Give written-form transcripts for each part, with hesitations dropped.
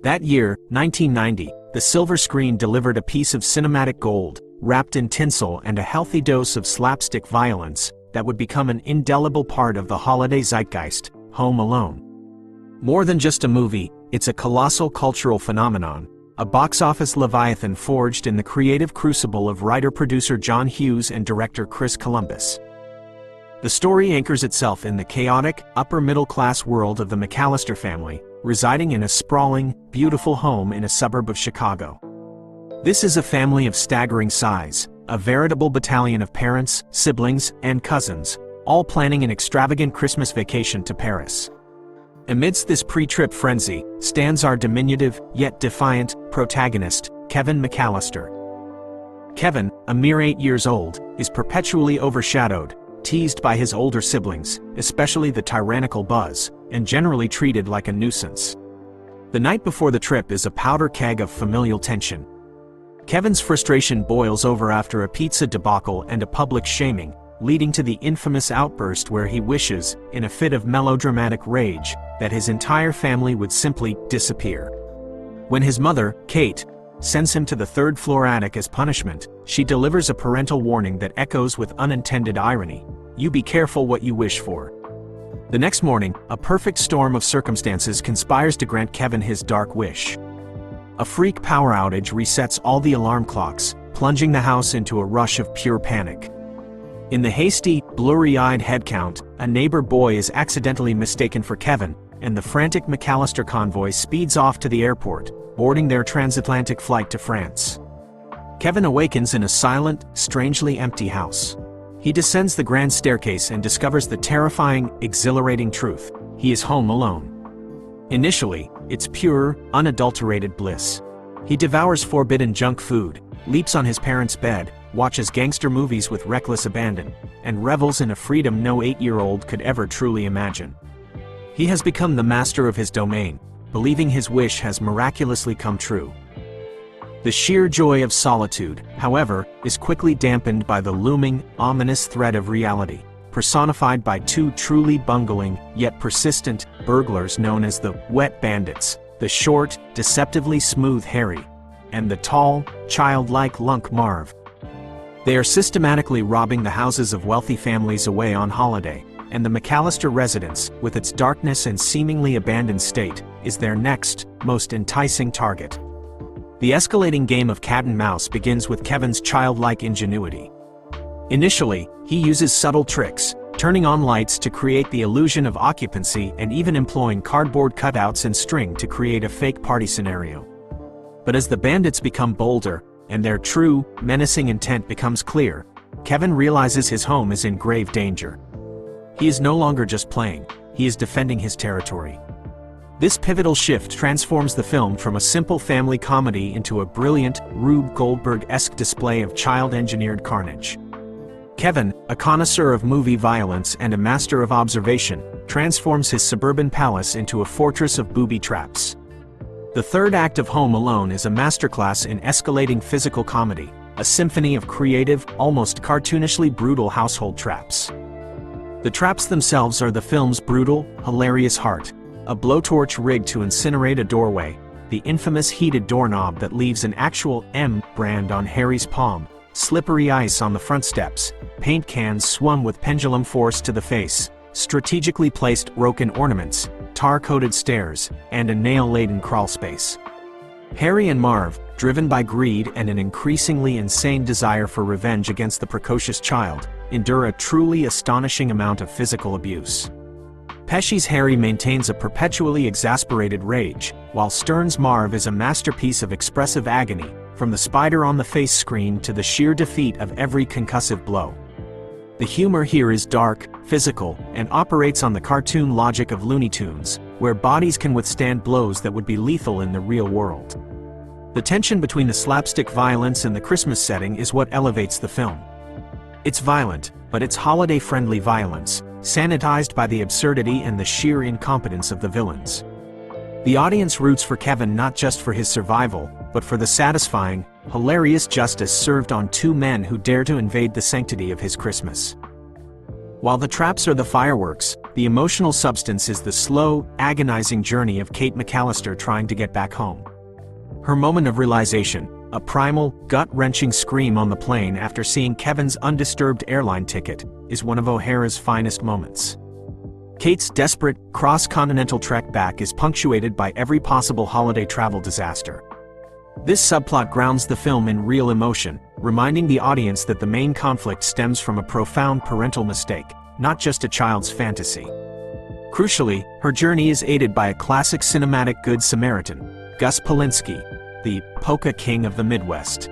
That year, 1990, the silver screen delivered a piece of cinematic gold, wrapped in tinsel and a healthy dose of slapstick violence, that would become an indelible part of the holiday zeitgeist, Home Alone. More than just a movie, it's a colossal cultural phenomenon, a box office leviathan forged in the creative crucible of writer-producer John Hughes and director Chris Columbus. The story anchors itself in the chaotic, upper-middle-class world of the McCallister family, residing in a sprawling, beautiful home in a suburb of Chicago. This is a family of staggering size, a veritable battalion of parents, siblings, and cousins, all planning an extravagant Christmas vacation to Paris. Amidst this pre-trip frenzy, stands our diminutive, yet defiant, protagonist, Kevin McCallister. Kevin, a mere 8 years old, is perpetually overshadowed, teased by his older siblings, especially the tyrannical Buzz, and generally treated like a nuisance. The night before the trip is a powder keg of familial tension. Kevin's frustration boils over after a pizza debacle and a public shaming, leading to the infamous outburst where he wishes, in a fit of melodramatic rage, that his entire family would simply disappear. When his mother, Kate, sends him to the third-floor attic as punishment, she delivers a parental warning that echoes with unintended irony: "You be careful what you wish for." The next morning, a perfect storm of circumstances conspires to grant Kevin his dark wish. A freak power outage resets all the alarm clocks, plunging the house into a rush of pure panic. In the hasty, blurry-eyed headcount, a neighbor boy is accidentally mistaken for Kevin, and the frantic McCallister convoy speeds off to the airport, boarding their transatlantic flight to France. Kevin awakens in a silent, strangely empty house. He descends the grand staircase and discovers the terrifying, exhilarating truth: he is home alone. Initially, it's pure, unadulterated bliss. He devours forbidden junk food, leaps on his parents' bed, watches gangster movies with reckless abandon, and revels in a freedom no 8-year-old could ever truly imagine. He has become the master of his domain, believing his wish has miraculously come true. The sheer joy of solitude, however, is quickly dampened by the looming, ominous threat of reality, personified by two truly bungling, yet persistent, burglars known as the Wet Bandits, the short, deceptively smooth Harry, and the tall, childlike lunk Marv. They are systematically robbing the houses of wealthy families away on holiday, and the McCallister residence, with its darkness and seemingly abandoned state, is their next, most enticing target. The escalating game of cat and mouse begins with Kevin's childlike ingenuity. Initially, he uses subtle tricks, turning on lights to create the illusion of occupancy and even employing cardboard cutouts and string to create a fake party scenario. But as the bandits become bolder, and their true, menacing intent becomes clear, Kevin realizes his home is in grave danger. He is no longer just playing, he is defending his territory. This pivotal shift transforms the film from a simple family comedy into a brilliant, Rube Goldberg-esque display of child-engineered carnage. Kevin, a connoisseur of movie violence and a master of observation, transforms his suburban palace into a fortress of booby traps. The third act of Home Alone is a masterclass in escalating physical comedy, a symphony of creative, almost cartoonishly brutal household traps. The traps themselves are the film's brutal, hilarious heart: a blowtorch rigged to incinerate a doorway, the infamous heated doorknob that leaves an actual M brand on Harry's palm, slippery ice on the front steps, paint cans swung with pendulum force to the face, strategically placed broken ornaments, tar-coated stairs, and a nail-laden crawlspace. Harry and Marv, driven by greed and an increasingly insane desire for revenge against the precocious child, endure a truly astonishing amount of physical abuse. Pesci's Harry maintains a perpetually exasperated rage, while Stern's Marv is a masterpiece of expressive agony, from the spider-on-the-face screen to the sheer defeat of every concussive blow. The humor here is dark, physical, and operates on the cartoon logic of Looney Tunes, where bodies can withstand blows that would be lethal in the real world. The tension between the slapstick violence and the Christmas setting is what elevates the film. It's violent, but it's holiday-friendly violence, sanitized by the absurdity and the sheer incompetence of the villains. The audience roots for Kevin not just for his survival, but for the satisfying, hilarious justice served on two men who dare to invade the sanctity of his Christmas. While the traps are the fireworks, The emotional substance is the slow, agonizing journey of Kate McCallister trying to get back home. Her moment of realization, a primal, gut-wrenching scream on the plane after seeing Kevin's undisturbed airline ticket, is one of O'Hara's finest moments. Kate's desperate, cross-continental trek back is punctuated by every possible holiday travel disaster. This subplot grounds the film in real emotion, reminding the audience that the main conflict stems from a profound parental mistake, not just a child's fantasy. Crucially, her journey is aided by a classic cinematic Good Samaritan, Gus Polinski, the polka king of the Midwest.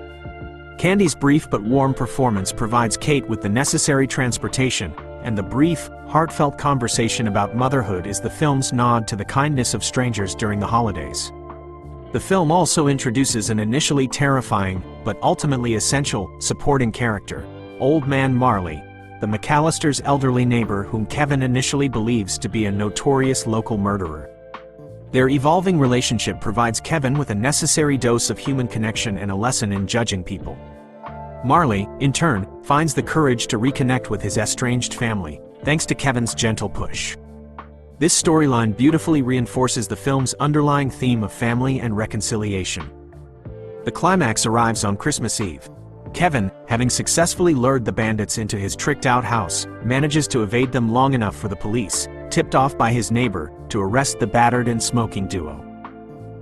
Candy's brief but warm performance provides Kate with the necessary transportation, and the brief, heartfelt conversation about motherhood is the film's nod to the kindness of strangers during the holidays. The film also introduces an initially terrifying, but ultimately essential, supporting character, Old Man Marley, the McCallisters' elderly neighbor whom Kevin initially believes to be a notorious local murderer. Their evolving relationship provides Kevin with a necessary dose of human connection and a lesson in judging people. Marley, in turn, finds the courage to reconnect with his estranged family, thanks to Kevin's gentle push. This storyline beautifully reinforces the film's underlying theme of family and reconciliation. The climax arrives on Christmas Eve. Kevin, having successfully lured the bandits into his tricked-out house, manages to evade them long enough for the police, tipped off by his neighbor, to arrest the battered and smoking duo.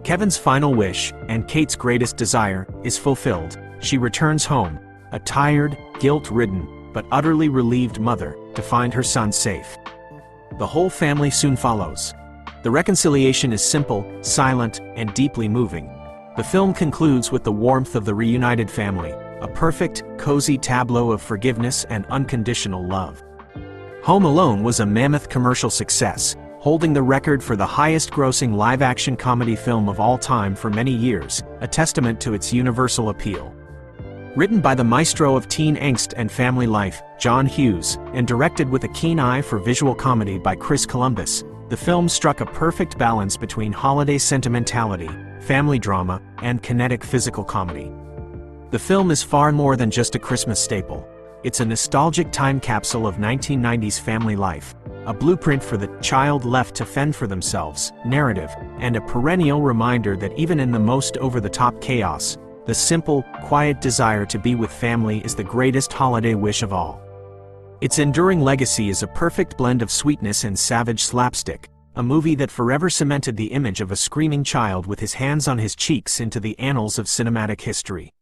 Kevin's final wish, and Kate's greatest desire, is fulfilled. She returns home, a tired, guilt-ridden, but utterly relieved mother, to find her son safe. The whole family soon follows. The reconciliation is simple, silent, and deeply moving. The film concludes with the warmth of the reunited family, a perfect, cozy tableau of forgiveness and unconditional love. Home Alone was a mammoth commercial success, holding the record for the highest-grossing live-action comedy film of all time for many years, a testament to its universal appeal. Written by the maestro of teen angst and family life, John Hughes, and directed with a keen eye for visual comedy by Chris Columbus, the film struck a perfect balance between holiday sentimentality, family drama, and kinetic physical comedy. The film is far more than just a Christmas staple. It's a nostalgic time capsule of 1990s family life, a blueprint for the child left to fend for themselves narrative, and a perennial reminder that even in the most over-the-top chaos, the simple, quiet desire to be with family is the greatest holiday wish of all. Its enduring legacy is a perfect blend of sweetness and savage slapstick, a movie that forever cemented the image of a screaming child with his hands on his cheeks into the annals of cinematic history.